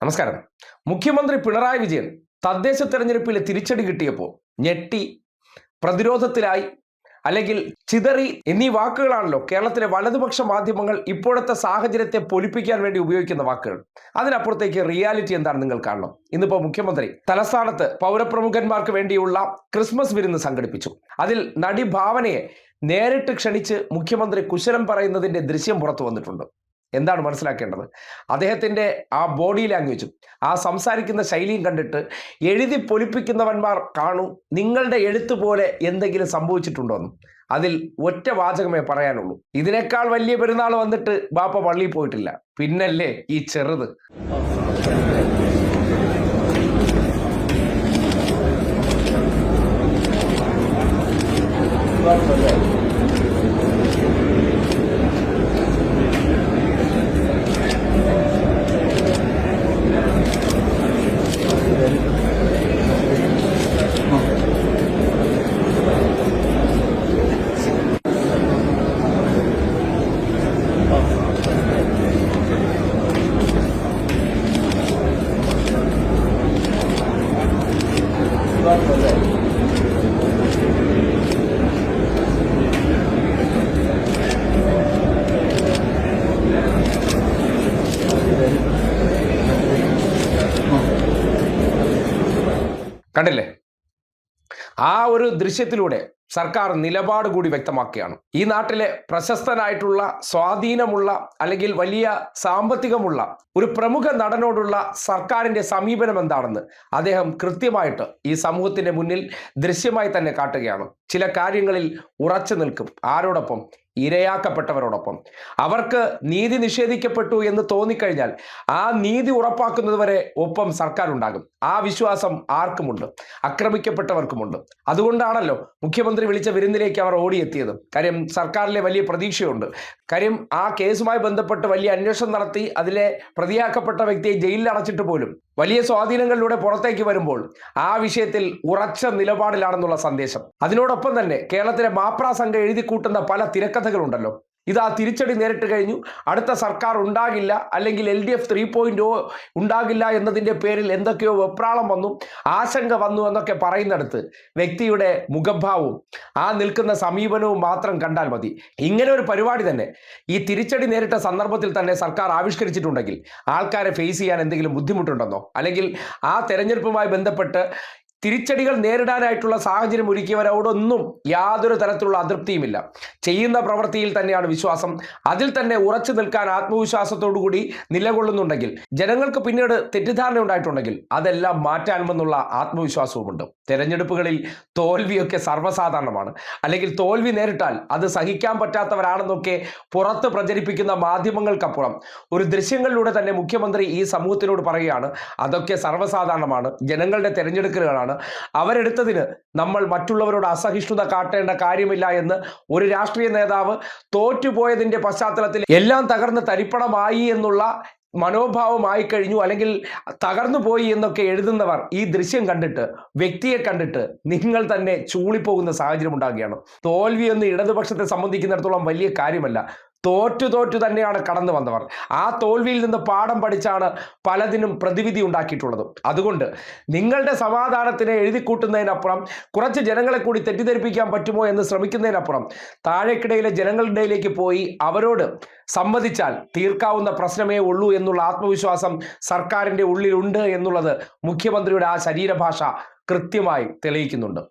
നമസ്കാരം. മുഖ്യമന്ത്രി പിണറായി വിജയൻ തദ്ദേശ തെരഞ്ഞെടുപ്പിൽ തിരിച്ചടി കിട്ടിയപ്പോൾ ഞെട്ടി, പ്രതിരോധത്തിലായി, അല്ലെങ്കിൽ ചിതറി എന്നീ വാക്കുകളാണല്ലോ കേരളത്തിലെ വലതുപക്ഷ മാധ്യമങ്ങൾ ഇപ്പോഴത്തെ സാഹചര്യത്തെ പൊലിപ്പിക്കാൻ വേണ്ടി ഉപയോഗിക്കുന്ന വാക്കുകൾ. അതിനപ്പുറത്തേക്ക് റിയാലിറ്റി എന്താണ് നിങ്ങൾ കാണണം. ഇന്നിപ്പോൾ മുഖ്യമന്ത്രി തലസ്ഥാനത്ത് പൗരപ്രമുഖന്മാർക്ക് വേണ്ടിയുള്ള ക്രിസ്മസ് വിരുന്ന് സംഘടിപ്പിച്ചു. അതിൽ നടി ഭാവനയെ നേരിട്ട് ക്ഷണിച്ച് മുഖ്യമന്ത്രി കുശലം പറയുന്നതിന്റെ ദൃശ്യം പുറത്തു വന്നിട്ടുണ്ട്. എന്താണ് മനസ്സിലാക്കേണ്ടത്? അദ്ദേഹത്തിൻ്റെ ആ ബോഡി ലാംഗ്വേജും ആ സംസാരിക്കുന്ന ശൈലിയും കണ്ടിട്ട് എഴുതി പൊലിപ്പിക്കുന്നവന്മാർ കാണൂ, നിങ്ങളുടെ എഴുത്ത് പോലെ എന്തെങ്കിലും സംഭവിച്ചിട്ടുണ്ടോന്നും. അതിൽ ഒറ്റ വാചകമേ പറയാനുള്ളൂ, ഇതിനേക്കാൾ വലിയ പെരുന്നാൾ വന്നിട്ട് ബാപ്പ പള്ളിയിൽ പോയിട്ടില്ല, പിന്നല്ലേ ഈ ചെറുത്. കണ്ടില്ലേ? ആ ഒരു ദൃശ്യത്തിലൂടെ സർക്കാർ നിലപാട് കൂടി വ്യക്തമാക്കുകയാണ്. ഈ നാട്ടിലെ പ്രശസ്തനായിട്ടുള്ള, സ്വാധീനമുള്ള, അല്ലെങ്കിൽ വലിയ സാമ്പത്തികമുള്ള ഒരു പ്രമുഖ നടനോടുള്ള സർക്കാരിന്റെ സമീപനം എന്താണെന്ന് അദ്ദേഹം കൃത്യമായിട്ട് ഈ സമൂഹത്തിന്റെ മുന്നിൽ ദൃശ്യമായി തന്നെ കാട്ടുകയാണ്. ചില കാര്യങ്ങളിൽ ഉറച്ചു നിൽക്കും. ആരോടൊപ്പം? ഇരയാക്കപ്പെട്ടവരോടൊപ്പം. അവർക്ക് നീതി നിഷേധിക്കപ്പെട്ടു എന്ന് തോന്നിക്കഴിഞ്ഞാൽ ആ നീതി ഉറപ്പാക്കുന്നതുവരെ ഒപ്പം സർക്കാർ ഉണ്ടാകും. ആ വിശ്വാസം ആർക്കുമുണ്ട്, ആക്രമിക്കപ്പെട്ടവർക്കുമുണ്ട്. അതുകൊണ്ടാണല്ലോ മുഖ്യമന്ത്രി വിളിച്ച വിരുന്നിലേക്ക് അവർ ഓടിയെത്തിയത്. കാര്യം സർക്കാരിലെ വലിയ പ്രതീക്ഷയുണ്ട്. കാര്യം ആ കേസുമായി ബന്ധപ്പെട്ട് വലിയ അന്വേഷണം നടത്തി അതിലെ പ്രതിയാക്കപ്പെട്ട വ്യക്തിയെ ജയിലിൽ അടച്ചിട്ട് പോലും വലിയ സ്വാധീനങ്ങളിലൂടെ പുറത്തേക്ക് വരുമ്പോൾ ആ വിഷയത്തിൽ ഉറച്ച നിലപാടിലാണെന്നുള്ള സന്ദേശം. അതിനോടൊപ്പം തന്നെ കേരളത്തിലെ മാപ്രാ സംഘം എഴുതി കൂട്ടുന്ന പല തിരക്കഥകളുണ്ടല്ലോ. ഇത് ആ തിരിച്ചടി നേരിട്ട് കഴിഞ്ഞു. അടുത്ത സർക്കാർ ഉണ്ടാകില്ല, അല്ലെങ്കിൽ LDF 3.0 ഉണ്ടാകില്ല എന്നതിൻ്റെ പേരിൽ എന്തൊക്കെയോ വെപ്രാളം വന്നു, ആശങ്ക വന്നു എന്നൊക്കെ പറയുന്നിടത്ത് വ്യക്തിയുടെ മുഖഭാവവും ആ നിൽക്കുന്ന സമീപനവും മാത്രം കണ്ടാൽ മതി. ഇങ്ങനെ ഒരു പരിപാടി തന്നെ ഈ തിരിച്ചടി നേരിട്ട സന്ദർഭത്തിൽ തന്നെ സർക്കാർ ആവിഷ്കരിച്ചിട്ടുണ്ടെങ്കിൽ ആൾക്കാരെ ഫേസ് ചെയ്യാൻ എന്തെങ്കിലും ബുദ്ധിമുട്ടുണ്ടെന്നോ, അല്ലെങ്കിൽ ആ തെരഞ്ഞെടുപ്പുമായി ബന്ധപ്പെട്ട് തിരിച്ചടികൾ നേരിടാനായിട്ടുള്ള സാഹചര്യം ഒരുക്കിയവരോടൊന്നും യാതൊരു തരത്തിലുള്ള അതൃപ്തിയുമില്ല. ചെയ്യുന്ന പ്രവൃത്തിയിൽ തന്നെയാണ് വിശ്വാസം. അതിൽ തന്നെ ഉറച്ചു നിൽക്കാൻ ആത്മവിശ്വാസത്തോടു കൂടി നിലകൊള്ളുന്നുണ്ടെങ്കിൽ, ജനങ്ങൾക്ക് പിന്നീട് തെറ്റിദ്ധാരണ ഉണ്ടായിട്ടുണ്ടെങ്കിൽ അതെല്ലാം മാറ്റാനുമെന്നുള്ള ആത്മവിശ്വാസവുമുണ്ട്. തെരഞ്ഞെടുപ്പുകളിൽ തോൽവിയൊക്കെ സർവ്വസാധാരണമാണ്. അല്ലെങ്കിൽ തോൽവി നേരിട്ടാൽ അത് സഹിക്കാൻ പറ്റാത്തവരാണെന്നൊക്കെ പുറത്ത് പ്രചരിപ്പിക്കുന്ന മാധ്യമങ്ങൾക്കപ്പുറം ഒരു ദൃശ്യങ്ങളിലൂടെ തന്നെ മുഖ്യമന്ത്രി ഈ സമൂഹത്തിനോട് പറയുകയാണ്, അതൊക്കെ സർവ്വസാധാരണമാണ്, ജനങ്ങളുടെ തെരഞ്ഞെടുക്കലുകളാണ്, അവരെടുത്തതിന് നമ്മൾ മറ്റുള്ളവരോട് അസഹിഷ്ണുത കാട്ടേണ്ട കാര്യമില്ല എന്ന് ഒരു രാഷ്ട്രീയ നേതാവ് തോറ്റുപോയതിന്റെ പശ്ചാത്തലത്തിൽ എല്ലാം തകർന്ന് തരിപ്പണമായി എന്നുള്ള മനോഭാവമായി കഴിഞ്ഞു, അല്ലെങ്കിൽ തകർന്നു പോയി എന്നൊക്കെ എഴുതുന്നവർ ഈ ദൃശ്യം കണ്ടിട്ട്, വ്യക്തിയെ കണ്ടിട്ട് നിങ്ങൾ തന്നെ ചൂളിപ്പോകുന്ന സാഹചര്യം ഉണ്ടാകുകയാണ്. തോൽവി എന്ന് ഇടതുപക്ഷത്തെ സംബന്ധിക്കുന്നിടത്തോളം വലിയ കാര്യമല്ല. തോറ്റു തന്നെയാണ് കടന്നു വന്നവർ. ആ തോൽവിയിൽ നിന്ന് പാഠം പഠിച്ചാണ് പലതിനും പ്രതിവിധി ഉണ്ടാക്കിയിട്ടുള്ളത്. അതുകൊണ്ട് നിങ്ങളുടെ സമാധാനത്തിനെ എഴുതിക്കൂട്ടുന്നതിനപ്പുറം, കുറച്ച് ജനങ്ങളെ കൂടി തെറ്റിദ്ധരിപ്പിക്കാൻ പറ്റുമോ എന്ന് ശ്രമിക്കുന്നതിനപ്പുറം, താഴേക്കിടയിലെ ജനങ്ങളുടെ ഇടയിലേക്ക് പോയി അവരോട് സംവദിച്ചാൽ തീർക്കാവുന്ന പ്രശ്നമേ ഉള്ളൂ എന്നുള്ള ആത്മവിശ്വാസം സർക്കാരിൻ്റെ ഉള്ളിലുണ്ട് എന്നുള്ളത് മുഖ്യമന്ത്രിയുടെ ആ ശരീരഭാഷ കൃത്യമായി തെളിയിക്കുന്നുണ്ട്.